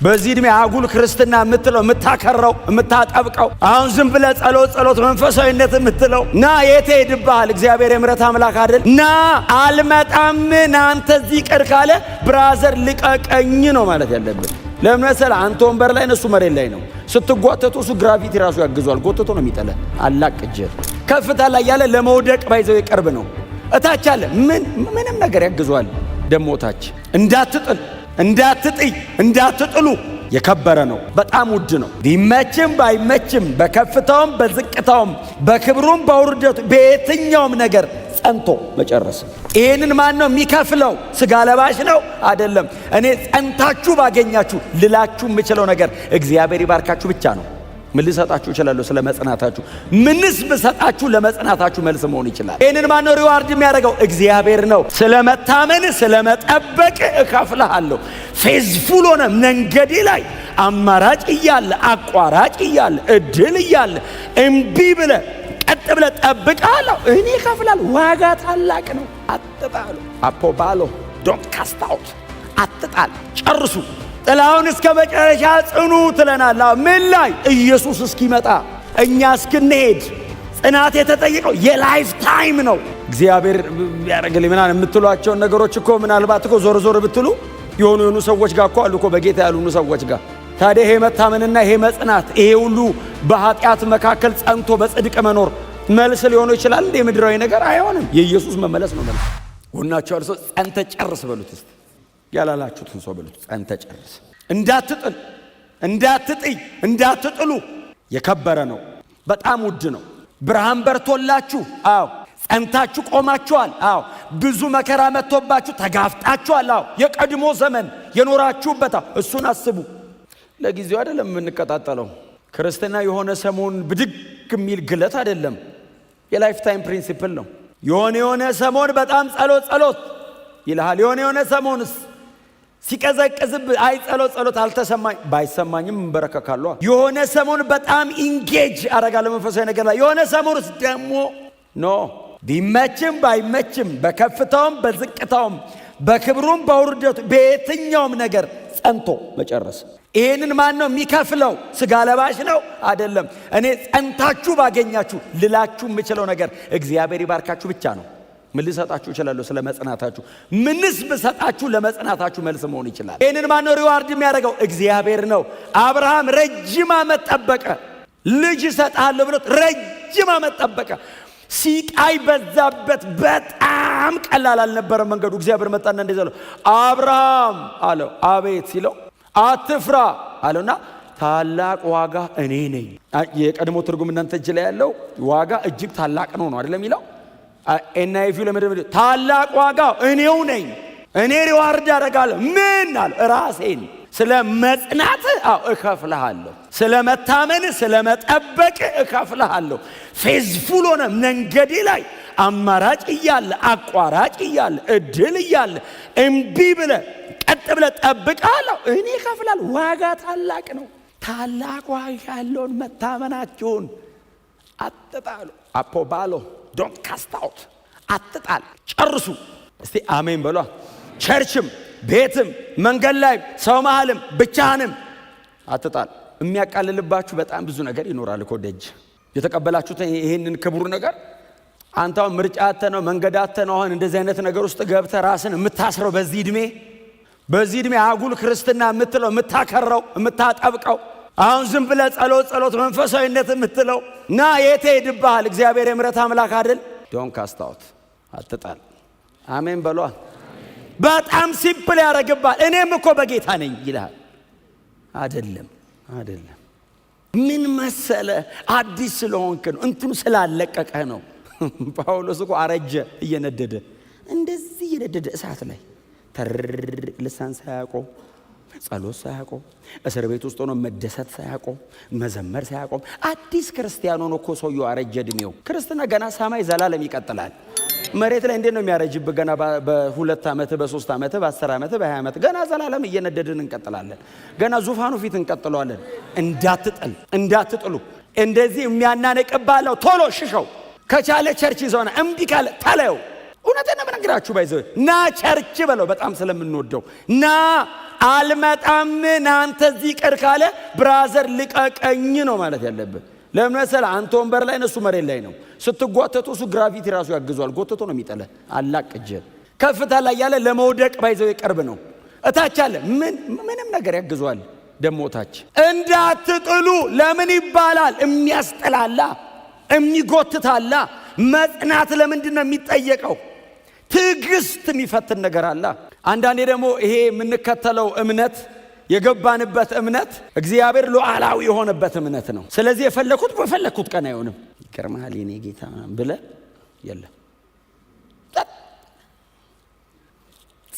በዚህ እድሜ አጉል ክርስትና የምትለው የምታከረው የምታጠብቀው አሁን ዝም ብለህ ጸሎት መንፈሳዊነት የምትለው ና የት ሄድብሃል? እግዚአብሔር የምሕረት አምላክ አይደል? ና አልመጣም ናንተ እዚህ ቅር ካለ ብራዘር ልቀቀኝ ነው ማለት ያለብን። ለምን መሰለህ? አንተ ወንበር ላይ ነሱ መሬት ላይ ነው። ስትጓተቱ እሱ ግራቪቲ ራሱ ያግዟል። ጎትቶ ነው የሚጠለ አላቅጀ ከፍታ ላይ ያለ ለመውደቅ ባይዘው ይቀርብ ነው። እታች አለ ምንም ነገር ያግዟል። ደሞታች እንዳትጥል እንዳትጥይ እንዳትጥሉ የከበረ ነው። በጣም ውድ ነው። ቢመችም ባይመችም በከፍታውም በዝቅታውም በክብሩም በውርደቱ በየትኛውም ነገር ጸንቶ መጨረስ። ይህንን ማን ነው የሚከፍለው? ስጋ ለባሽ ነው አይደለም። እኔ ጸንታችሁ ባገኛችሁ ልላችሁ የምችለው ነገር እግዚአብሔር ይባርካችሁ ብቻ ነው። ምን ልሰጣችሁ እችላለሁ? ስለ መጽናታችሁ ምንስ ብሰጣችሁ ለመጽናታችሁ መልስ መሆን ይችላል። ይህንን ማን ነው ሪዋርድ የሚያደርገው? እግዚአብሔር ነው። ስለ መታመን ስለ መጠበቅ እከፍልሃለሁ። ፌዝፉል ሆነ መንገዴ ላይ አማራጭ እያለ አቋራጭ እያለ እድል እያለ እምቢ ብለ ቀጥ ብለ ጠብቃለሁ። እኔ እከፍላለሁ። ዋጋ ታላቅ ነው። አትጣሉ። አፖባሎ ዶንት ካስት አውት። አትጣል። ጨርሱ። ጥላውን እስከ መጨረሻ ጽኑ ትለናል። ምን ላይ? ኢየሱስ እስኪመጣ እኛ እስክንሄድ። ጽናት የተጠየቀው የላይፍ ታይም ነው። እግዚአብሔር ያደርግልኝ ምናምን የምትሏቸውን ነገሮች እኮ ምናልባት እኮ ዞር ብትሉ የሆኑ ሰዎች ጋር እኮ አሉ እኮ በጌታ ያሉኑ ሰዎች ጋር። ታዲያ ይሄ መታመንና ይሄ መጽናት ይሄ ሁሉ በኃጢአት መካከል ጸንቶ በጽድቅ መኖር መልስ ሊሆኑ ይችላል እንዴ? ምድራዊ ነገር አይሆንም። የኢየሱስ መመለስ ነው መልስ። ጎናቸው አልሶ ጸንተ ጨርስ በሉት እስቲ። ያላላችሁትን ሰው በሉት ጸንተ ጨርስ። እንዳትጥል እንዳትጥይ እንዳትጥሉ የከበረ ነው። በጣም ውድ ነው። ብርሃን በርቶላችሁ፣ አዎ ጸንታችሁ ቆማችኋል። አዎ ብዙ መከራ መጥቶባችሁ ተጋፍጣችኋል። አዎ የቀድሞ ዘመን የኖራችሁበት እሱን አስቡ። ለጊዜው አይደለም የምንቀጣጠለው። ክርስትና የሆነ ሰሞን ብድግ የሚል ግለት አይደለም። የላይፍ ታይም ፕሪንሲፕል ነው። የሆነ ሰሞን በጣም ጸሎት ይልሃል። የሆነ ሰሞንስ ሲቀዘቅዝብ አይ ጸሎት አልተሰማኝ ባይሰማኝም እንበረከካለሁ። የሆነ ሰሞን በጣም ኢንጌጅ አደርጋለሁ መንፈሳዊ ነገር ላይ። የሆነ ሰሞንስ ደግሞ ኖ ቢመችም ባይመችም በከፍታውም በዝቅታውም በክብሩም በውርደቱ በየትኛውም ነገር ጸንቶ መጨረስ። ይህንን ማን ነው የሚከፍለው? ስጋ ለባሽ ነው አይደለም። እኔ ጸንታችሁ ባገኛችሁ ልላችሁ የምችለው ነገር እግዚአብሔር ይባርካችሁ ብቻ ነው። ምን ልሰጣችሁ እችላለሁ? ስለ መጽናታችሁ ምንስ ብሰጣችሁ ለመጽናታችሁ መልስ መሆን ይችላል። ይህንን ማን ነው ሪዋርድ የሚያደርገው? እግዚአብሔር ነው። አብርሃም ረጅም ዓመት ጠበቀ። ልጅ እሰጥሃለሁ ብሎት ረጅም ዓመት ጠበቀ። ሲቃይ በዛበት። በጣም ቀላል አልነበረም መንገዱ። እግዚአብሔር መጣና እንደዚህ አለው፣ አብርሃም አለው። አቤት ሲለው አትፍራ አለውና ታላቅ ዋጋ እኔ ነኝ። የቀድሞ ትርጉም እናንተ እጅ ላይ ያለው ዋጋ እጅግ ታላቅ ነው አይደለም የሚለው። ኤንአይቪ ለምድር ታላቅ ዋጋ እኔው ነኝ። እኔ ሪዋርድ አደርጋለሁ። ምን አለ? ራሴን። ስለ መጽናት እከፍልሃለሁ። ስለ መታመን ስለ መጠበቅ እከፍልሃለሁ። ፌዝፉል ሆነ መንገዴ ላይ አማራጭ እያለ አቋራጭ እያለ እድል እያለ እምቢ ብለ ቀጥ ብለ ጠብቃለሁ። እኔ እከፍላለሁ። ዋጋ ታላቅ ነው። ታላቅ ዋጋ ያለውን መታመናችሁን አትጣሉ። አፖባሎ ዶንት ካስት አውት። አትጣል። ጨርሱ። እስቲ አሜን በሏ። ቸርችም ቤትም መንገድ ላይ ሰው መሃልም ብቻህንም አትጣል። የሚያቃልልባችሁ በጣም ብዙ ነገር ይኖራል እኮ ደጅ የተቀበላችሁት ይሄንን ክቡር ነገር አንተ አሁን ምርጫ አተነው መንገድ አተነው አሁን እንደዚህ አይነት ነገር ውስጥ ገብተህ ራስን የምታስረው በዚህ ዕድሜ አጉል ክርስትና የምትለው የምታከረው የምታጠብቀው አሁን ዝም ብለህ ጸሎት መንፈሳዊነት የምትለው ና የት ሄድብሃል? እግዚአብሔር የምሕረት አምላክ አይደል? ዶንት ካስት አውት። አትጣል። አሜን በሏ። በጣም ሲምፕል ያደርግብሃል። እኔም እኮ በጌታ ነኝ ይልሃል። አይደለም ምን መሰለ አዲስ ስለሆንክ ነው። እንትኑ ስላለቀቀህ ነው። ጳውሎስ እኮ አረጀ እየነደደ እንደዚህ እየነደደ እሳት ላይ ልሳን ሳያቆም ጸሎት ሳያቆም እስር ቤት ውስጥ ሆኖ መደሰት ሳያቆም መዘመር ሳያቆም አዲስ ክርስቲያን ሆኖ እኮ ሰውየው አረጀ እድሜው። ክርስትና ገና ሰማይ ዘላለም ይቀጥላል። መሬት ላይ እንዴት ነው የሚያረጅብህ? ገና በ2 ዓመት በ3 ዓመት በ10 ዓመት በ20 ዓመት ገና ዘላለም እየነደድን እንቀጥላለን። ገና ዙፋኑ ፊት እንቀጥለዋለን። እንዳትጥሉ። እንደዚህ የሚያናነቅባለው ቶሎ ሽሸው። ከቻለ ቸርች ይዘውና እምቢ ካለ ተለየው። እውነቴን ነው የምነግራችሁ። ባይዘው ና ቸርች በለው። በጣም ስለምንወደው ና አልመጣም ናንተ እዚህ ቅር ካለ ብራዘር ልቀቀኝ ነው ማለት ያለብህ። ለምን መሰለህ? አንተ ወንበር ላይ እነሱ መሬት ላይ ነው። ስትጓተቱ እሱ ግራቪቲ ራሱ ያግዟል። ጎተቶ ነው የሚጠለህ። አላቅጀ ከፍታ ላይ ያለ ለመውደቅ ባይዘው ይቀርብ ነው። እታች አለ ምንም ነገር ያግዟል። ደሞ ታች እንዳትጥሉ ለምን ይባላል? የሚያስጥላላ የሚጎትታላ። መጽናት ለምንድን ነው የሚጠየቀው? ትዕግስት የሚፈትን ነገር አለ። አንዳንዴ ደግሞ ይሄ የምንከተለው እምነት የገባንበት እምነት እግዚአብሔር ሉዓላዊ የሆነበት እምነት ነው። ስለዚህ የፈለኩት በፈለኩት ቀን አይሆንም። ይገርምሃል የኔ ጌታ ብለህ የለም።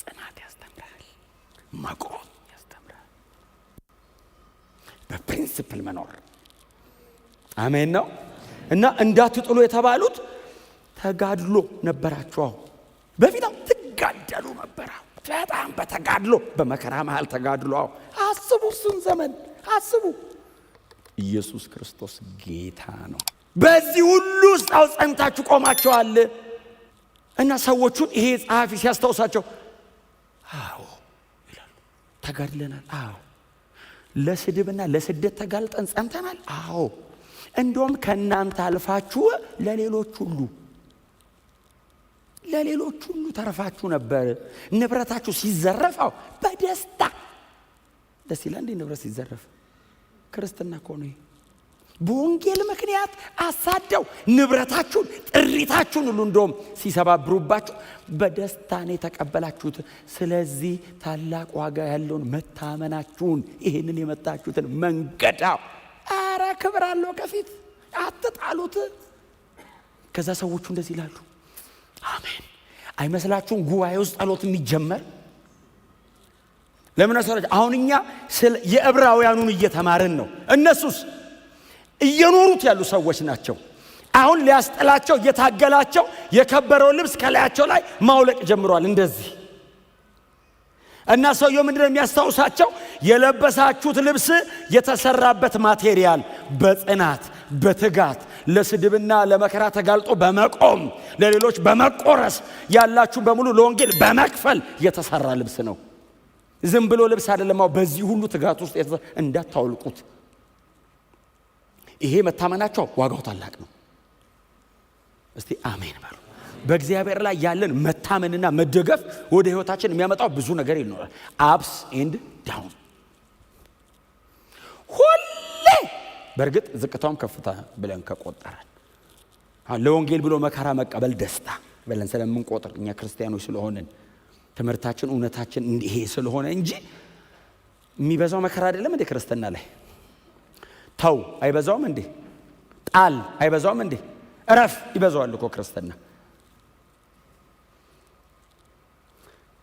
ጽናት ያስተምራል፣ መቆም ያስተምራል፣ በፕሪንሲፕል መኖር። አሜን ነው። እና እንዳትጥሉ የተባሉት ተጋድሎ ነበራቸው። በፊትም ትጋደሉ ነበር። በጣም በተጋድሎ በመከራ መሃል ተጋድሎ። አስቡ፣ እሱን ዘመን አስቡ። ኢየሱስ ክርስቶስ ጌታ ነው። በዚህ ሁሉ ውስጥ ጸንታችሁ ቆማችኋል። እና ሰዎቹን ይሄ ጸሐፊ ሲያስታውሳቸው አዎ ይላሉ። ተጋድለናል። አዎ ለስድብና ለስደት ተጋልጠን ጸንተናል። አዎ እንደውም ከእናንተ አልፋችሁ ለሌሎች ሁሉ ተረፋችሁ ነበር። ንብረታችሁ ሲዘረፋው በደስታ ደስ ይላል። እንዴ ንብረት ሲዘረፍ ክርስትና እኮ ነው። በወንጌል ምክንያት አሳደው ንብረታችሁን ጥሪታችሁን ሁሉ እንደውም ሲሰባብሩባችሁ በደስታ ነው የተቀበላችሁት። ስለዚህ ታላቅ ዋጋ ያለውን መታመናችሁን ይሄንን የመጣችሁትን መንገዳው አረ ክብር አለው ከፊት አትጣሉት። ከዛ ሰዎቹ እንደዚህ ይላሉ። አሜን አይመስላችሁም? ጉባኤ ውስጥ ጸሎት የሚጀመር ለምን አሰራችሁ? አሁን እኛ የዕብራውያኑን እየተማርን ነው። እነሱስ እየኖሩት ያሉ ሰዎች ናቸው። አሁን ሊያስጠላቸው እየታገላቸው የከበረው ልብስ ከላያቸው ላይ ማውለቅ ጀምሯል። እንደዚህ እና ሰውየው ምንድነው የሚያስታውሳቸው? የለበሳችሁት ልብስ የተሰራበት ማቴሪያል በጽናት በትጋት ለስድብና ለመከራ ተጋልጦ በመቆም ለሌሎች በመቆረስ ያላችሁ በሙሉ ለወንጌል በመክፈል የተሰራ ልብስ ነው። ዝም ብሎ ልብስ አይደለም። በዚህ ሁሉ ትጋት ውስጥ እንዳታውልቁት። ይሄ መታመናቸው ዋጋው ታላቅ ነው። እስቲ አሜን በሉ። በእግዚአብሔር ላይ ያለን መታመንና መደገፍ ወደ ህይወታችን የሚያመጣው ብዙ ነገር ይኖራል። አፕስ ኤንድ ዳውን። ሁሌ በእርግጥ ዝቅታውም ከፍታ ብለን ከቆጠራን ለወንጌል ብሎ መከራ መቀበል ደስታ ብለን ስለምንቆጥር እኛ ክርስቲያኖች ስለሆንን ትምህርታችን እውነታችን ይሄ ስለሆነ እንጂ የሚበዛው መከራ አይደለም እንዴ? ክርስትና ላይ ተው አይበዛውም እንዴ? ጣል አይበዛውም እንዴ? እረፍ ይበዛዋል እኮ ክርስትና።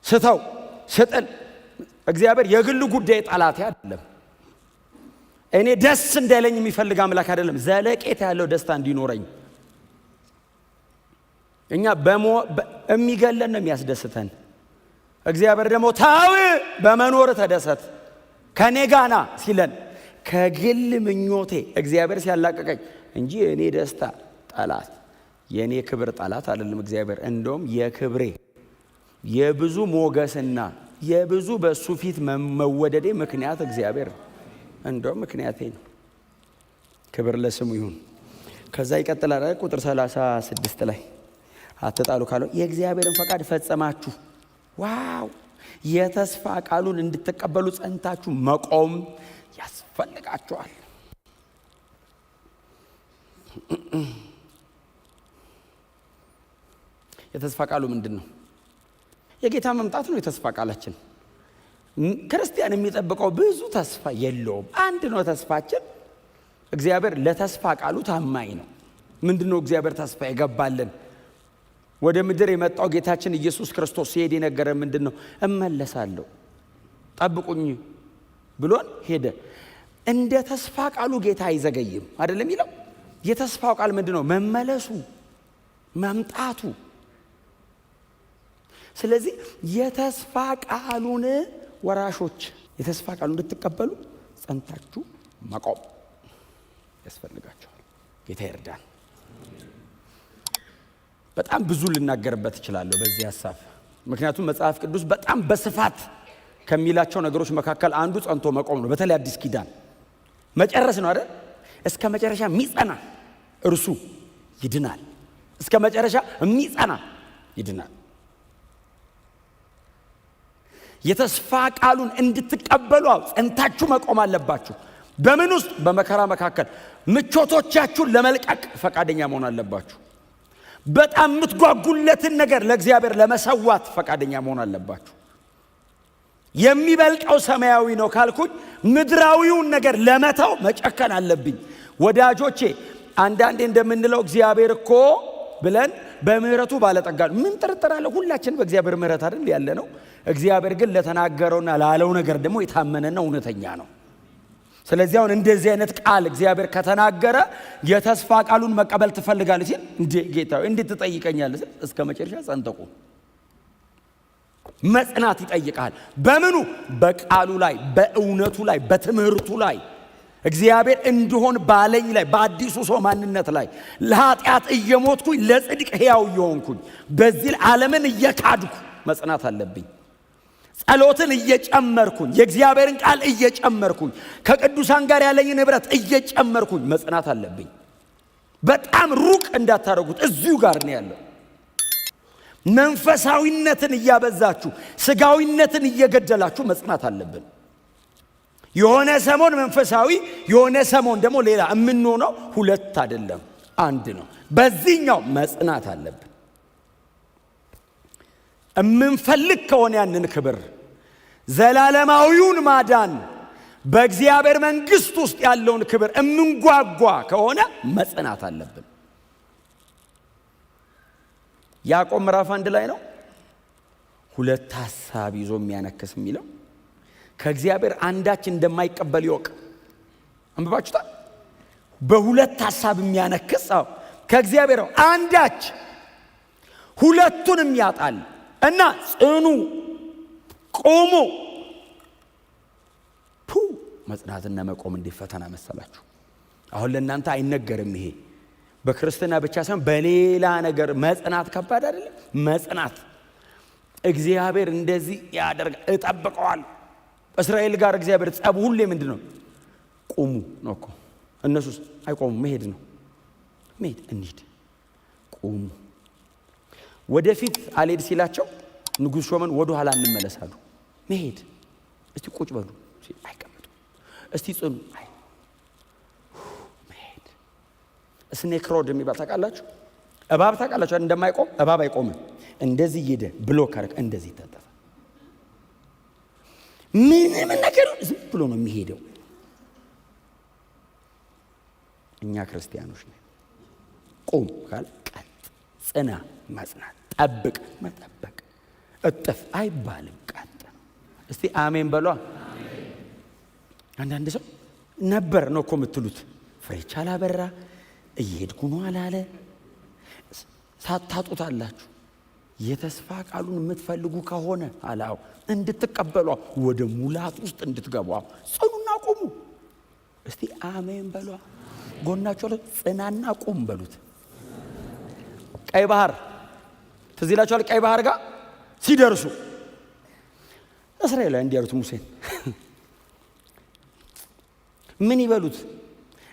ስተው ስጥል እግዚአብሔር የግሉ ጉዳይ ጠላት አይደለም። እኔ ደስ እንዳይለኝ የሚፈልግ አምላክ አይደለም። ዘለቄታ ያለው ደስታ እንዲኖረኝ እኛ የሚገለን ነው የሚያስደስተን። እግዚአብሔር ደግሞ ታው በመኖር ተደሰት ከኔ ጋና ሲለን ከግል ምኞቴ እግዚአብሔር ሲያላቀቀኝ እንጂ እኔ ደስታ ጠላት የኔ ክብር ጠላት አይደለም። እግዚአብሔር እንደውም የክብሬ የብዙ ሞገስና የብዙ በሱ ፊት መወደዴ ምክንያት እግዚአብሔር እንደውም ምክንያቴ ነው። ክብር ለስሙ ይሁን። ከዛ ይቀጥላል ቁጥር 36 ላይ አትጣሉ ካለው የእግዚአብሔርን ፈቃድ ፈጸማችሁ። ዋው! የተስፋ ቃሉን እንድትቀበሉ ጸንታችሁ መቆም ያስፈልጋችኋል። የተስፋ ቃሉ ምንድን ነው? የጌታ መምጣት ነው የተስፋ ቃላችን። ክርስቲያን የሚጠብቀው ብዙ ተስፋ የለውም። አንድ ነው ተስፋችን። እግዚአብሔር ለተስፋ ቃሉ ታማኝ ነው። ምንድነው እግዚአብሔር ተስፋ የገባልን? ወደ ምድር የመጣው ጌታችን ኢየሱስ ክርስቶስ ሲሄድ የነገረ ምንድነው? እመለሳለሁ ጠብቁኝ ብሎን ሄደ። እንደ ተስፋ ቃሉ ጌታ አይዘገይም አይደለም ይለው። የተስፋው ቃል ምንድነው? መመለሱ፣ መምጣቱ። ስለዚህ የተስፋ ቃሉን ወራሾች የተስፋ ቃሉን እንድትቀበሉ ጸንታችሁ መቆም ያስፈልጋችኋል። ጌታ ይርዳን። በጣም ብዙ ልናገርበት እችላለሁ በዚህ ሐሳብ። ምክንያቱም መጽሐፍ ቅዱስ በጣም በስፋት ከሚላቸው ነገሮች መካከል አንዱ ጸንቶ መቆም ነው። በተለይ አዲስ ኪዳን መጨረስ ነው አይደል? እስከ መጨረሻ የሚጸና እርሱ ይድናል። እስከ መጨረሻ የሚጸና ይድናል። የተስፋ ቃሉን እንድትቀበሉ ጸንታችሁ መቆም አለባችሁ። በምን ውስጥ? በመከራ መካከል ምቾቶቻችሁን ለመልቀቅ ፈቃደኛ መሆን አለባችሁ። በጣም የምትጓጉለትን ነገር ለእግዚአብሔር ለመሰዋት ፈቃደኛ መሆን አለባችሁ። የሚበልጠው ሰማያዊ ነው ካልኩኝ ምድራዊውን ነገር ለመተው መጨከን አለብኝ። ወዳጆቼ አንዳንዴ እንደምንለው እግዚአብሔር እኮ ብለን በምህረቱ ባለጠጋ ነው። ምን ጥርጥር አለ? ሁላችን በእግዚአብሔር ምህረት አይደል ያለ ነው። እግዚአብሔር ግን ለተናገረውና ላለው ነገር ደግሞ የታመነና እውነተኛ ነው። ስለዚህ አሁን እንደዚህ አይነት ቃል እግዚአብሔር ከተናገረ የተስፋ ቃሉን መቀበል ትፈልጋለህ ሲል እንዴ ጌታ እንዴት ትጠይቀኛለህ? እስከ መጨረሻ ጸንተቁ መጽናት ይጠይቃል። በምኑ? በቃሉ ላይ፣ በእውነቱ ላይ፣ በትምህርቱ ላይ እግዚአብሔር እንዲሆን ባለኝ ላይ፣ በአዲሱ ሰው ማንነት ላይ ለኃጢአት እየሞትኩኝ ለጽድቅ ሕያው እየሆንኩኝ በዚህ ዓለምን እየካድኩ መጽናት አለብኝ። ጸሎትን እየጨመርኩኝ፣ የእግዚአብሔርን ቃል እየጨመርኩኝ፣ ከቅዱሳን ጋር ያለኝን ህብረት እየጨመርኩኝ መጽናት አለብኝ። በጣም ሩቅ እንዳታረጉት፣ እዚሁ ጋር ነው ያለው። መንፈሳዊነትን እያበዛችሁ ስጋዊነትን እየገደላችሁ መጽናት አለብን። የሆነ ሰሞን መንፈሳዊ፣ የሆነ ሰሞን ደግሞ ሌላ የምንሆነው ሁለት አይደለም አንድ ነው። በዚህኛው መጽናት አለብን። እምንፈልግ ከሆነ ያንን ክብር ዘላለማዊውን ማዳን በእግዚአብሔር መንግሥት ውስጥ ያለውን ክብር እምንጓጓ ከሆነ መጽናት አለብን። ያዕቆብ ምዕራፍ 1 ላይ ነው ሁለት ሐሳብ ይዞ የሚያነክስ የሚለው ከእግዚአብሔር አንዳች እንደማይቀበል ይወቅ። አንብባችሁታል? በሁለት ሐሳብ የሚያነክስ ከእግዚአብሔር አንዳች ሁለቱንም ያጣል እና ጽኑ ቆሙ። መጽናትና መቆም እንዴት ፈተና መሰላችሁ! አሁን ለእናንተ አይነገርም ይሄ። በክርስትና ብቻ ሳይሆን በሌላ ነገር መጽናት ከባድ አይደለም? መጽናት እግዚአብሔር እንደዚህ ያደርጋል። እጠብቀዋል። እስራኤል ጋር እግዚአብሔር ጸቡ ሁሌ ምንድን ነው? ቁሙ ነው እኮ። እነሱስ አይቆሙ። መሄድ ነው። መሄድ እንሂድ፣ ቁሙ። ወደፊት አልሄድ ሲላቸው ንጉሥ ሾመን ወደ ኋላ እንመለሳሉ። መሄድ፣ እስቲ ቁጭ በሉ፣ አይቀመጡ፣ እስቲ ጽኑ፣ አይ መሄድ። ስኔክ ሮድ የሚባል ታውቃላችሁ? እባብ ታውቃላችሁ? እንደማይቆም እባብ አይቆምም። እንደዚህ ይሄደ ብሎክ አረክ፣ እንደዚህ ተጠፋ። ምንም ነገር ዝም ብሎ ነው የሚሄደው። እኛ ክርስቲያኖች ነን። ቁም ካለ ቀጥ፣ ጽና፣ መጽናት፣ ጠብቅ፣ መጠበቅ፣ እጥፍ አይባልም። ቀጥ። እስቲ አሜን በሏ። አንዳንድ ሰው ነበር ነው እኮ የምትሉት። ፍሬቻ አላበራ፣ እየሄድኩ ነው አላለ። ሳታጡታላችሁ። የተስፋ ቃሉን የምትፈልጉ ከሆነ አላው እንድትቀበሏ፣ ወደ ሙላት ውስጥ እንድትገቧ ጽኑና ቁሙ። እስቲ አሜን በሏ። ጎናቸው ላይ ጽናና ቁም በሉት። ቀይ ባህር ትዝ ይላችኋል? ቀይ ባህር ጋር ሲደርሱ እስራኤላውያን እንዲያሉት ሙሴን ምን ይበሉት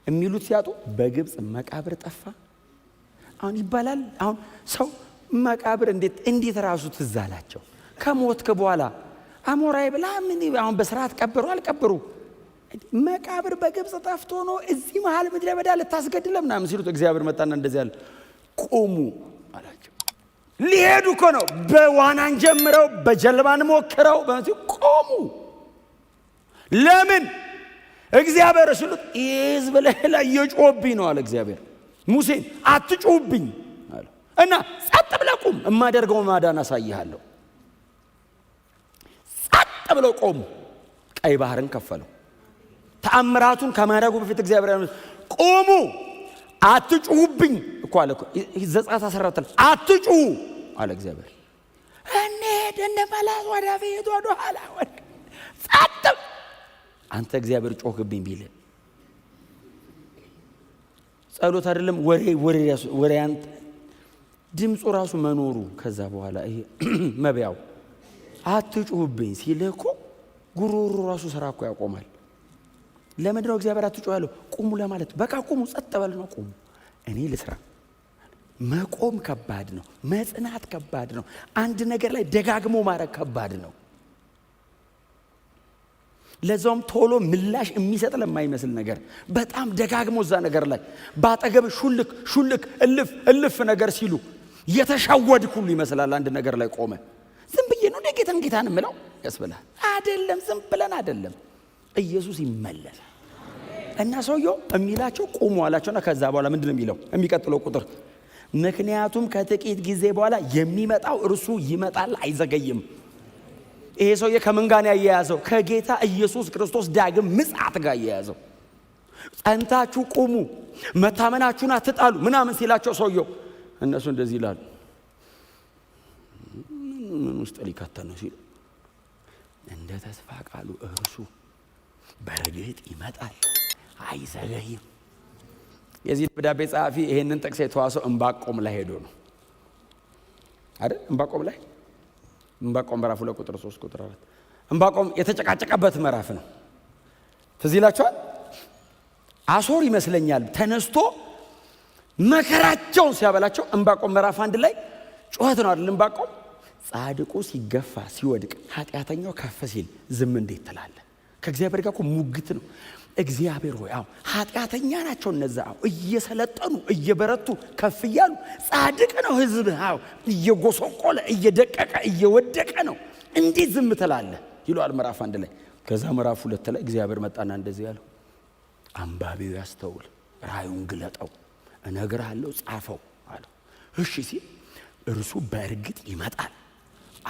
የሚሉት ሲያጡ በግብፅ መቃብር ጠፋ። አሁን ይባላል። አሁን ሰው መቃብር እንዴት ራሱ ትዝ አላቸው። ከሞትክ በኋላ አሞራይ ብላ ምን አሁን በስርዓት ቀበሩ አልቀበሩ? መቃብር በግብፅ ጠፍቶ ነው እዚህ መሃል ምድረ በዳ ልታስገድለ ምናምን ሲሉት እግዚአብሔር መጣና እንደዚህ ያለ ቁሙ አላቸው። ሊሄዱ እኮ ነው። በዋናን ጀምረው በጀልባን ሞክረው ቆሙ። ለምን? እግዚአብሔር ሲሉት ሕዝብ ላይ እየጮህብኝ ነው አለ እግዚአብሔር። ሙሴን አትጮህብኝ አለ እና ጸጥ ብለህ ቁም፣ የማደርገውን ማዳን አሳይሃለሁ። ጸጥ ብለው ቆሙ። ቀይ ባህርን ከፈለው። ተአምራቱን ከማድረጉ በፊት እግዚአብሔር ቆሙ፣ አትጩሁብኝ እኮ አለ እኮ። ዘጸአት 14 አትጩሁ አለ እግዚአብሔር። እንሂድ እንመለስ፣ ወደፊት ወደ ኋላ። ጸጥ አንተ እግዚአብሔር ጮህብኝ ቢል ጸሎት አይደለም ወሬ አንተ ድምፁ ራሱ መኖሩ። ከዛ በኋላ ይሄ መብያው አትጩሁብኝ ሲልህ እኮ ጉሮሮ ራሱ ስራ እኮ ያቆማል። ለምንድነው እግዚአብሔር አትጮህ ያለው? ቁሙ ለማለት። በቃ ቁሙ፣ ጸጥ በል ነው። ቁሙ፣ እኔ ልስራ። መቆም ከባድ ነው። መጽናት ከባድ ነው። አንድ ነገር ላይ ደጋግሞ ማድረግ ከባድ ነው። ለዛውም ቶሎ ምላሽ የሚሰጥ ለማይመስል ነገር በጣም ደጋግሞ እዛ ነገር ላይ ባጠገብ ሹልክ እልፍ ነገር ሲሉ የተሻወድክ ሁሉ ይመስላል። አንድ ነገር ላይ ቆመ ዝም ብዬ ነው ጌታን እምለው ያስብላል። አይደለም፣ ዝም ብለን አይደለም። ኢየሱስ ይመለሳል እና ሰውየው የሚላቸው ቁሙ አላቸውና ከዛ በኋላ ምንድነው የሚለው? የሚቀጥለው ቁጥር ምክንያቱም ከጥቂት ጊዜ በኋላ የሚመጣው እርሱ ይመጣል አይዘገይም። ይሄ ሰውዬ ከምን ጋር ያያያዘው? ከጌታ ኢየሱስ ክርስቶስ ዳግም ምጽአት ጋር ያያያዘው። ጸንታችሁ ቁሙ፣ መታመናችሁን አትጣሉ ምናምን ሲላቸው ሰውየው እነሱ እንደዚህ ይላሉ። ምን ውስጥ ሊከተል ነው ሲሉ እንደ ተስፋ ቃሉ እርሱ በእርግጥ ይመጣል አይዘገይም። የዚህ ደብዳቤ ጸሐፊ ይሄንን ጥቅስ የተዋሰው ዕንባቆም ላይ ሄዶ ነው አይደል? ዕንባቆም ምዕራፍ 2 ቁጥር 3 ቁጥር 4 ዕንባቆም የተጨቃጨቀበት ምዕራፍ ነው። ትዝ ይላችኋል። አሦር ይመስለኛል ተነስቶ መከራቸውን ሲያበላቸው ዕንባቆም ምዕራፍ 1 ላይ ጩኸት ነው አይደል? ዕንባቆም ጻድቁ ሲገፋ ሲወድቅ ኃጢአተኛው ከፍ ሲል ዝም እንዴት ትላለህ? ከእግዚአብሔር ጋር እኮ ሙግት ነው። እግዚአብሔር ሆይ አዎ ኃጢአተኛ ናቸው እነዛ፣ አዎ እየሰለጠኑ እየበረቱ ከፍ እያሉ፣ ጻድቅ ነው ሕዝብህ፣ አዎ እየጎሰቆለ እየደቀቀ እየወደቀ ነው፣ እንዴት ዝም ትላለህ ይሏል ምዕራፍ 1 ላይ። ከዛ ምዕራፍ 2 ላይ እግዚአብሔር መጣና እንደዚህ ያለው አንባቢው ያስተውል፣ ራእዩን ግለጠው፣ እነግርሃለሁ ጻፈው አለው። እሺ ሲል እርሱ በእርግጥ ይመጣል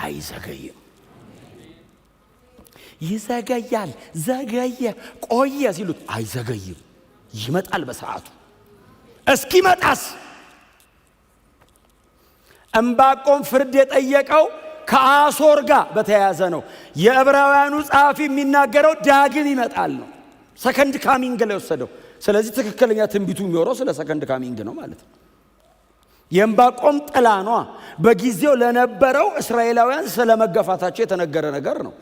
አይዘገይም። ይዘገያል፣ ዘገየ፣ ቆየ ሲሉት አይዘገይም፣ ይመጣል በሰዓቱ። እስኪመጣስ ዕንባቆም ፍርድ የጠየቀው ከአሦር ጋር በተያያዘ ነው። የዕብራውያኑ ጸሐፊ የሚናገረው ዳግም ይመጣል ነው። ሰከንድ ካሚንግ ላይ ወሰደው። ስለዚህ ትክክለኛ ትንቢቱ የሚወራው ስለ ሰከንድ ካሚንግ ነው ማለት ነው። የዕንባቆም ጥላ ነው በጊዜው ለነበረው እስራኤላውያን ስለ መገፋታቸው የተነገረ ነገር ነው።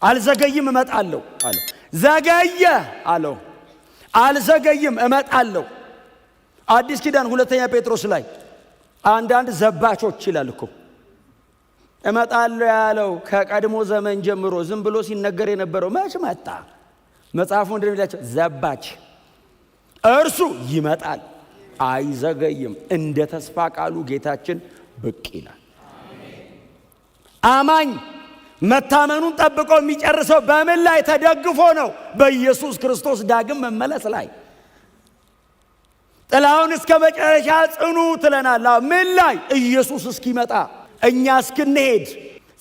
አልዘገይም እመጣለሁ አለ። ዘገየ አለው። አልዘገይም እመጣለሁ። አዲስ ኪዳን 2 ጴጥሮስ ላይ አንዳንድ ዘባቾች ይላል እኮ እመጣለሁ ያለው ከቀድሞ ዘመን ጀምሮ ዝም ብሎ ሲነገር የነበረው መች መጣ? መጽሐፉ እንደሚላቸው ዘባች። እርሱ ይመጣል አይዘገይም፣ እንደ ተስፋ ቃሉ ጌታችን ብቅ ይላል። አማኝ መታመኑን ጠብቆ የሚጨርሰው በምን ላይ ተደግፎ ነው? በኢየሱስ ክርስቶስ ዳግም መመለስ ላይ። ጥላውን እስከ መጨረሻ ጽኑ ትለናል። ምን ላይ? ኢየሱስ እስኪመጣ እኛ እስክንሄድ።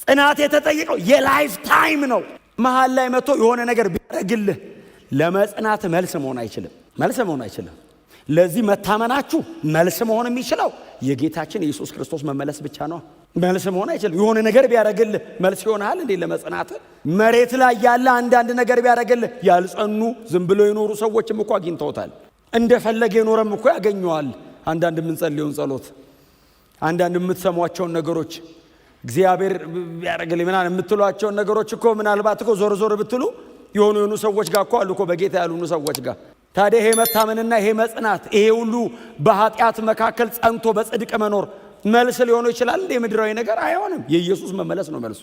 ጽናት የተጠየቀው የላይፍ ታይም ነው። መሃል ላይ መጥቶ የሆነ ነገር ቢያደርግልህ ለመጽናት መልስ መሆን አይችልም። ለዚህ መታመናችሁ መልስ መሆን የሚችለው የጌታችን የኢየሱስ ክርስቶስ መመለስ ብቻ ነው። መልስ መሆን አይችልም። የሆነ ነገር ቢያደርግልህ መልስ ይሆናል እንዴ ለመጽናት? መሬት ላይ ያለ አንዳንድ ነገር ቢያደርግልህ ያልጸኑ ዝም ብሎ የኖሩ ሰዎችም እኮ አግኝተውታል። እንደፈለገ የኖረም እኮ ያገኘዋል። አንዳንድ የምንጸልየውን ጸሎት፣ አንዳንድ የምትሰሟቸውን ነገሮች እግዚአብሔር ቢያደርግልኝ ምናምን የምትሏቸውን ነገሮች እኮ ምናልባት እኮ ዞር ብትሉ የሆኑ ሰዎች ጋር እኮ አሉ እኮ በጌታ ያሉኑ ሰዎች ጋር። ታዲያ ይሄ መታመንና ይሄ መጽናት፣ ይሄ ሁሉ በኃጢአት መካከል ጸንቶ በጽድቅ መኖር መልስ ሊሆኑ ይችላል እንዴ? ምድራዊ ነገር አይሆንም። የኢየሱስ መመለስ ነው መልሱ።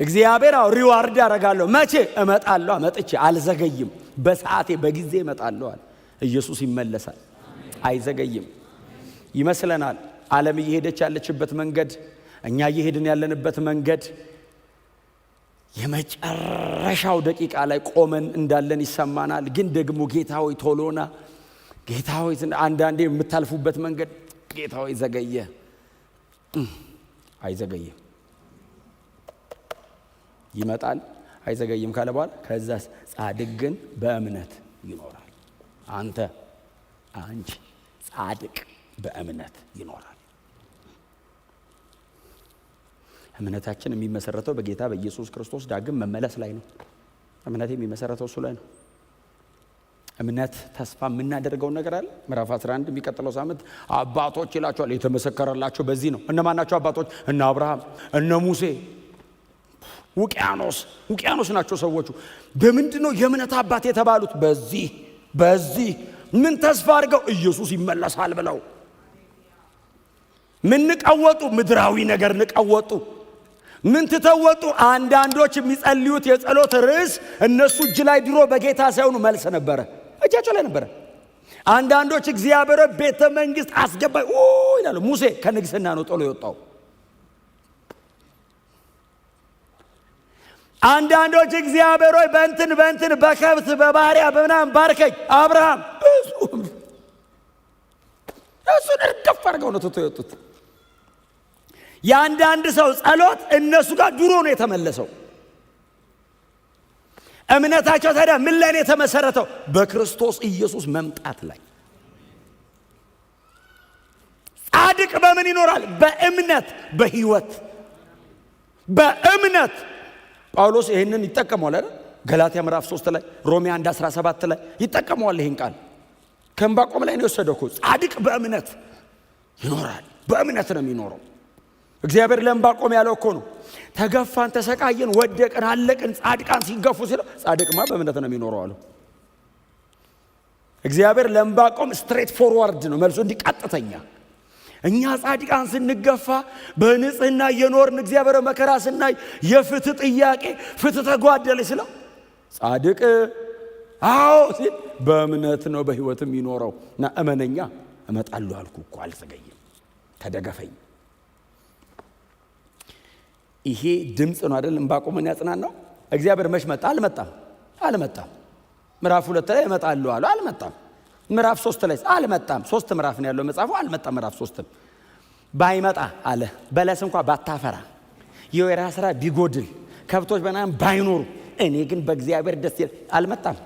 እግዚአብሔር ሪዋርድ ያደርጋለሁ። መቼ? እመጣለሁ፣ መጥቼ አልዘገይም፣ በሰዓቴ በጊዜ እመጣለሁ አለ። ኢየሱስ ይመለሳል፣ አይዘገይም። ይመስለናል ዓለም እየሄደች ያለችበት መንገድ፣ እኛ እየሄድን ያለንበት መንገድ የመጨረሻው ደቂቃ ላይ ቆመን እንዳለን ይሰማናል። ግን ደግሞ ጌታ ሆይ ቶሎና፣ ጌታ ሆይ አንዳንዴ የምታልፉበት መንገድ ጌታ ሆይ ዘገየ፣ አይዘገይም፣ ይመጣል፣ አይዘገይም ካለ በኋላ ከዛ ጻድቅ ግን በእምነት ይኖራል። አንተ፣ አንቺ ጻድቅ በእምነት ይኖራል። እምነታችን የሚመሰረተው በጌታ በኢየሱስ ክርስቶስ ዳግም መመለስ ላይ ነው። እምነቴ የሚመሰረተው እሱ ላይ ነው። እምነት ተስፋ የምናደርገው ነገር አለ። ምዕራፍ 11 የሚቀጥለው ሳምንት አባቶች ይላቸዋል። የተመሰከረላቸው በዚህ ነው። እነማን ናቸው አባቶች? እነ አብርሃም፣ እነ ሙሴ። ውቅያኖስ ናቸው ሰዎቹ። በምንድነው የእምነት አባት የተባሉት? በዚህ ምን ተስፋ አድርገው? ኢየሱስ ይመለሳል ብለው። ምን ንቀወጡ? ምድራዊ ነገር ንቀወጡ። ምን ትተወጡ? አንዳንዶች የሚጸልዩት የጸሎት ርዕስ እነሱ እጅ ላይ ድሮ በጌታ ሳይሆኑ መልስ ነበረ፣ እጃቸው ላይ ነበረ። አንዳንዶች እግዚአብሔር ቤተ መንግስት አስገባኝ ይላሉ። ሙሴ ከንግስና ነው ጦሎ የወጣው። አንዳንዶች እግዚአብሔር ሆይ በእንትን በከብት በባሪያ በምናምን ባርከኝ። አብርሃም እሱን እርግፍ አድርገው ነው ትቶ የወጡት። የአንዳንድ ሰው ጸሎት እነሱ ጋር ድሮ ነው የተመለሰው። እምነታቸው ታዲያ ምን ላይ ነው የተመሰረተው? በክርስቶስ ኢየሱስ መምጣት ላይ። ጻድቅ በምን ይኖራል? በእምነት በህይወት በእምነት። ጳውሎስ ይህንን ይጠቀመዋል አይደል? ገላትያ ምዕራፍ 3 ላይ፣ ሮሜ 1:17 ላይ ይጠቀመዋል ይህን ቃል። ከዕንባቆም ላይ ነው የወሰደው እኮ። ጻድቅ በእምነት ይኖራል። በእምነት ነው የሚኖረው። እግዚአብሔር ለዕንባቆም ያለው እኮ ነው። ተገፋን፣ ተሰቃየን፣ ወደቅን፣ አለቅን፣ ጻድቃን ሲገፉ ሲለው ጻድቅማ በእምነት ነው የሚኖረው አለው። እግዚአብሔር ለዕንባቆም ስትሬት ፎርዋርድ ነው መልሶ፣ እንዲቀጥተኛ። እኛ ጻድቃን ስንገፋ በንጽህና እየኖርን እግዚአብሔር መከራ ስናይ የፍትህ ጥያቄ ፍትህ ተጓደለ ሲለው ጻድቅ አዎ ሲል በእምነት ነው በህይወት የሚኖረው። እና እመነኛ እመጣለሁ አልኩ እኮ አልዘገይም፣ ተደገፈኝ። ይሄ ድምጽ ነው አይደል? ዕንባቆምን ያጽናናው። እግዚአብሔር መች መጣ? አልመጣም። ምዕራፍ 2 ላይ እመጣለሁ አለ፣ አልመጣም። ምዕራፍ 3 ላይ አልመጣም። 3 ምዕራፍ ነው ያለው መጽሐፉ። አልመጣም። ምዕራፍ 3 ባይመጣ አለ፣ በለስ እንኳን ባታፈራ፣ የወይራ ስራ ቢጎድል፣ ከብቶች በናም ባይኖሩ፣ እኔ ግን በእግዚአብሔር ደስ ይላል። አልመጣም።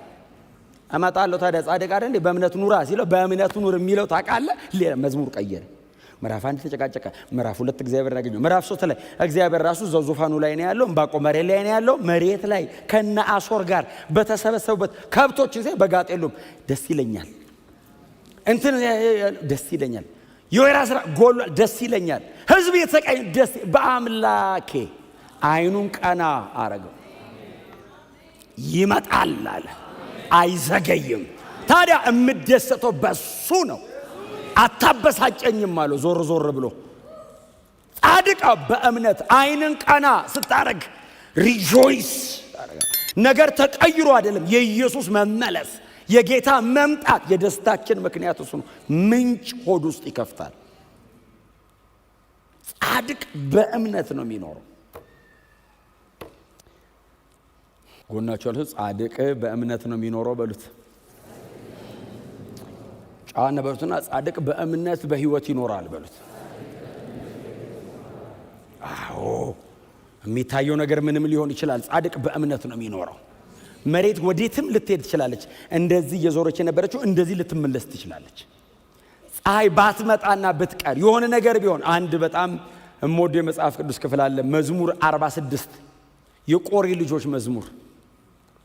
እመጣለሁ። ታዲያ ጻድቅ አይደል? በእምነት ኑራ ሲለው በእምነት ኑር የሚለው ታውቃለህ? ሌላ መዝሙር ቀየረ። ምዕራፍ 1 ተጨቃጨቀ። ምዕራፍ 2 እግዚአብሔር ያገኘው። ምዕራፍ 3 ላይ እግዚአብሔር ራሱ ዙፋኑ ላይ ነው ያለው። ዕንባቆም መሬት ላይ ነው ያለው። መሬት ላይ ከነ አሶር ጋር በተሰበሰቡበት ከብቶች ሲል በጋጥ የሉም። ደስ ይለኛል፣ ደስ ይለኛል። የወይራ ስራ ጎሏል፣ ደስ ይለኛል። ህዝብ የተሰቃየ ደስ በአምላኬ አይኑን ቀና አረገው። ይመጣል አለ፣ አይዘገይም። ታዲያ የምደሰተው በሱ ነው። አታበሳጨኝም አለው ዞር ዞር ብሎ። ጻድቅ በእምነት አይንን ቀና ስታረግ ሪጆይስ። ነገር ተቀይሮ አይደለም፣ የኢየሱስ መመለስ የጌታ መምጣት የደስታችን ምክንያት እሱ ነው። ምንጭ ሆድ ውስጥ ይከፍታል። ጻድቅ በእምነት ነው የሚኖረው። ጎናቸው ያለው ጻድቅ በእምነት ነው የሚኖረው በሉት። ጫና በሉትና ጻድቅ በእምነት በህይወት ይኖራል በሉት። አዎ የሚታየው ነገር ምንም ሊሆን ይችላል። ጻድቅ በእምነት ነው የሚኖረው። መሬት ወዴትም ልትሄድ ትችላለች። እንደዚህ እየዞረች የነበረችው እንደዚህ ልትመለስ ትችላለች። ፀሐይ ባትመጣና ብትቀር የሆነ ነገር ቢሆን። አንድ በጣም እምወደው የመጽሐፍ ቅዱስ ክፍል አለ። መዝሙር 46 የቆሬ ልጆች መዝሙር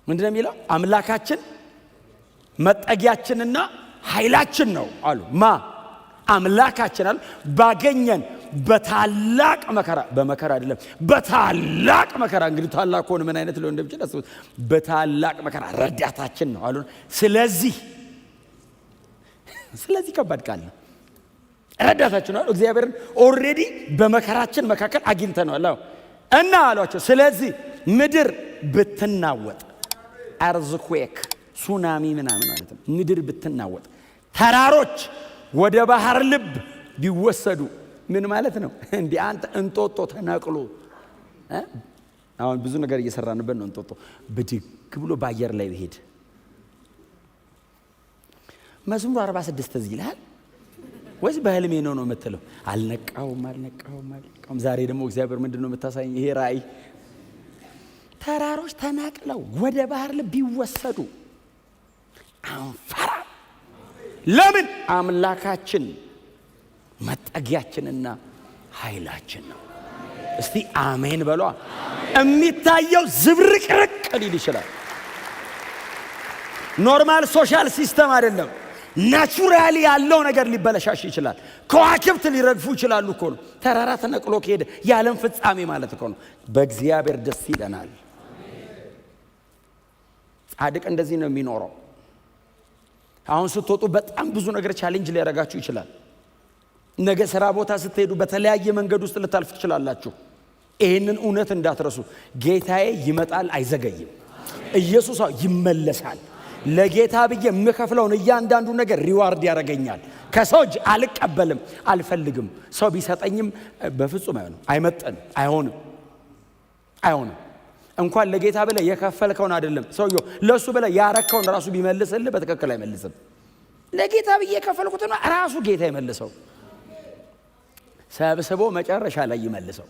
ምንድነው የሚለው? አምላካችን መጠጊያችንና ኃይላችን ነው አሉ። አምላካችን አሉ ባገኘን በታላቅ መከራ። በመከራ አይደለም፣ በታላቅ መከራ። እንግዲህ ታላቅ ሆነ ምን አይነት ሊሆን እንደሚችል አስቡት። በታላቅ መከራ ረዳታችን ነው አሉ። ስለዚህ ከባድ ቃል ነው። ረዳታችን ነው። እግዚአብሔርን ኦልሬዲ በመከራችን መካከል አግኝተናል እና አሏቸው። ስለዚህ ምድር ብትናወጥ፣ አርዝኩዌክ ሱናሚ ምናምን ማለት ነው። ምድር ብትናወጥ፣ ተራሮች ወደ ባህር ልብ ቢወሰዱ። ምን ማለት ነው? እንዲህ አንተ እንጦጦ ተነቅሎ አሁን ብዙ ነገር እየሰራንበት ነው። እንጦጦ ብድግ ብሎ በአየር ላይ ቢሄድ መዝሙር 46 እዚህ ይላል ወይስ በህልሜ ነው የምትለው? አልነቃውም። ዛሬ ደግሞ እግዚአብሔር ምንድነው የምታሳየኝ? ይሄ ራእይ ተራሮች ተናቅለው ወደ ባህር ልብ ቢወሰዱ አንፈራ። ለምን? አምላካችን መጠጊያችንና ኃይላችን ነው። እስቲ አሜን በሏ። የሚታየው ዝብርቅርቅ ሊል ይችላል። ኖርማል ሶሻል ሲስተም አይደለም። ናቹራሊ ያለው ነገር ሊበለሻሽ ይችላል። ከዋክብት ሊረግፉ ይችላሉ እኮ ነው። ተራራ ተነቅሎ ከሄደ የዓለም ፍጻሜ ማለት እኮ ነው። በእግዚአብሔር ደስ ይለናል። ጻድቅ እንደዚህ ነው የሚኖረው። አሁን ስትወጡ በጣም ብዙ ነገር ቻሌንጅ ሊያደርጋችሁ ይችላል። ነገ ስራ ቦታ ስትሄዱ በተለያየ መንገድ ውስጥ ልታልፉ ትችላላችሁ። ይህንን እውነት እንዳትረሱ። ጌታዬ ይመጣል፣ አይዘገይም። ኢየሱስ ይመለሳል። ለጌታ ብዬ የምከፍለውን እያንዳንዱ ነገር ሪዋርድ ያደርገኛል። ከሰው እጅ አልቀበልም፣ አልፈልግም። ሰው ቢሰጠኝም በፍጹም አይመጥንም፣ አይሆንም። እንኳን ለጌታ ብለህ የከፈልከውን አይደለም ሰውየው ለሱ ብለህ ያረከውን ራሱ ቢመልስልህ በትክክል አይመልስም። ለጌታ ብዬ የከፈልኩት ነው ራሱ ጌታ ይመልሰው፣ ሰብስቦ መጨረሻ ላይ ይመልሰው።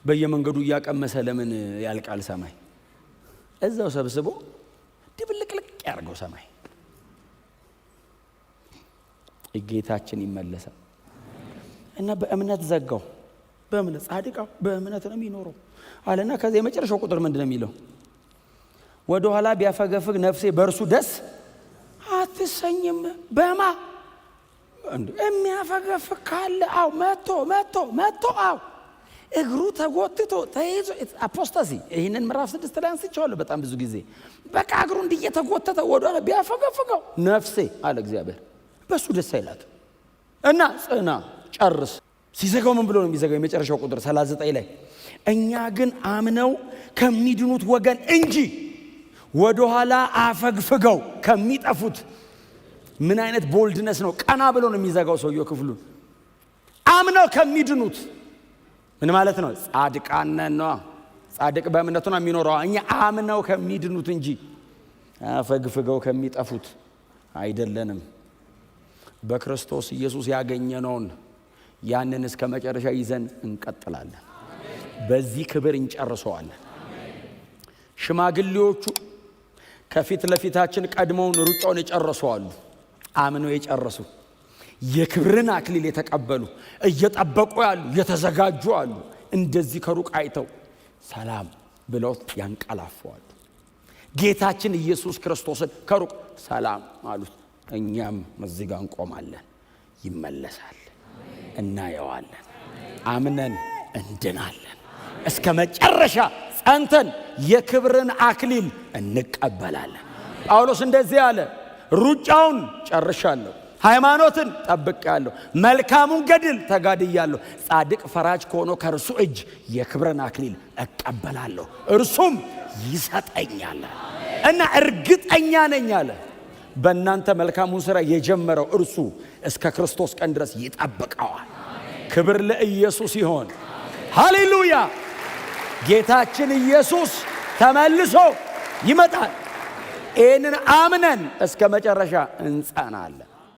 በየመንገዱ እያቀመሰ ለምን ያልቃል ሰማይ? እዛው ሰብስቦ ድብልቅልቅ ያርገው ሰማይ። ጌታችን ይመለሳል እና በእምነት ዘጋው። በእምነት ጻድቃው በእምነት ነው የሚኖረው አለና ከዚህ የመጨረሻው ቁጥር ምንድነው የሚለው? ወደ ኋላ ቢያፈገፍግ ነፍሴ በእርሱ ደስ አትሰኝም። በማ የሚያፈገፍግ ካለ መጥቶ እግሩ ተጎትቶ ተይዞ አፖስታሲ። ይህንን ምዕራፍ 6 ላይ አንስቼዋለሁ በጣም ብዙ ጊዜ። በቃ እግሩ እንዲየተጎተተ ወደ ኋላ ቢያፈገፍገው ነፍሴ አለ እግዚአብሔር በሱ ደስ አይላት እና ጽና ጨርስ። ሲዘጋው ምን ብሎ ነው የሚዘጋው? የመጨረሻው ቁጥር 39 ላይ እኛ ግን አምነው ከሚድኑት ወገን እንጂ ወደ ኋላ አፈግፍገው ከሚጠፉት። ምን አይነት ቦልድነስ ነው! ቀና ብሎ ነው የሚዘጋው ሰውየው ክፍሉን። አምነው ከሚድኑት ምን ማለት ነው? ጻድቃን ነው። ጻድቅ በእምነቱ ነው የሚኖረው። እኛ አምነው ከሚድኑት እንጂ አፈግፍገው ከሚጠፉት አይደለንም። በክርስቶስ ኢየሱስ ያገኘነውን ያንን እስከ መጨረሻ ይዘን እንቀጥላለን። በዚህ ክብር እንጨርሰዋለን። ሽማግሌዎቹ ከፊት ለፊታችን ቀድመውን ሩጫውን የጨረሱ አሉ። አምነው የጨረሱ የክብርን አክሊል የተቀበሉ እየጠበቁ ያሉ የተዘጋጁ አሉ። እንደዚህ ከሩቅ አይተው ሰላም ብለው ያንቀላፋሉ። ጌታችን ኢየሱስ ክርስቶስን ከሩቅ ሰላም አሉት። እኛም እዚህ ጋር እንቆማለን። ይመለሳል፣ እናየዋለን፣ አምነን እንድናለን። እስከ መጨረሻ ጸንተን የክብርን አክሊል እንቀበላለን። ጳውሎስ እንደዚህ አለ፣ ሩጫውን ጨርሻለሁ፣ ሃይማኖትን ጠብቄያለሁ፣ መልካሙን ገድል ተጋድያለሁ። ጻድቅ ፈራጅ ከሆነው ከእርሱ እጅ የክብርን አክሊል እቀበላለሁ፣ እርሱም ይሰጠኛል እና እርግጠኛ ነኝ አለ በእናንተ መልካሙን ሥራ የጀመረው እርሱ እስከ ክርስቶስ ቀን ድረስ ይጠብቀዋል። ክብር ለኢየሱስ ይሆን። ሃሌሉያ! ጌታችን ኢየሱስ ተመልሶ ይመጣል። ይህንን አምነን እስከ መጨረሻ እንጸናለን።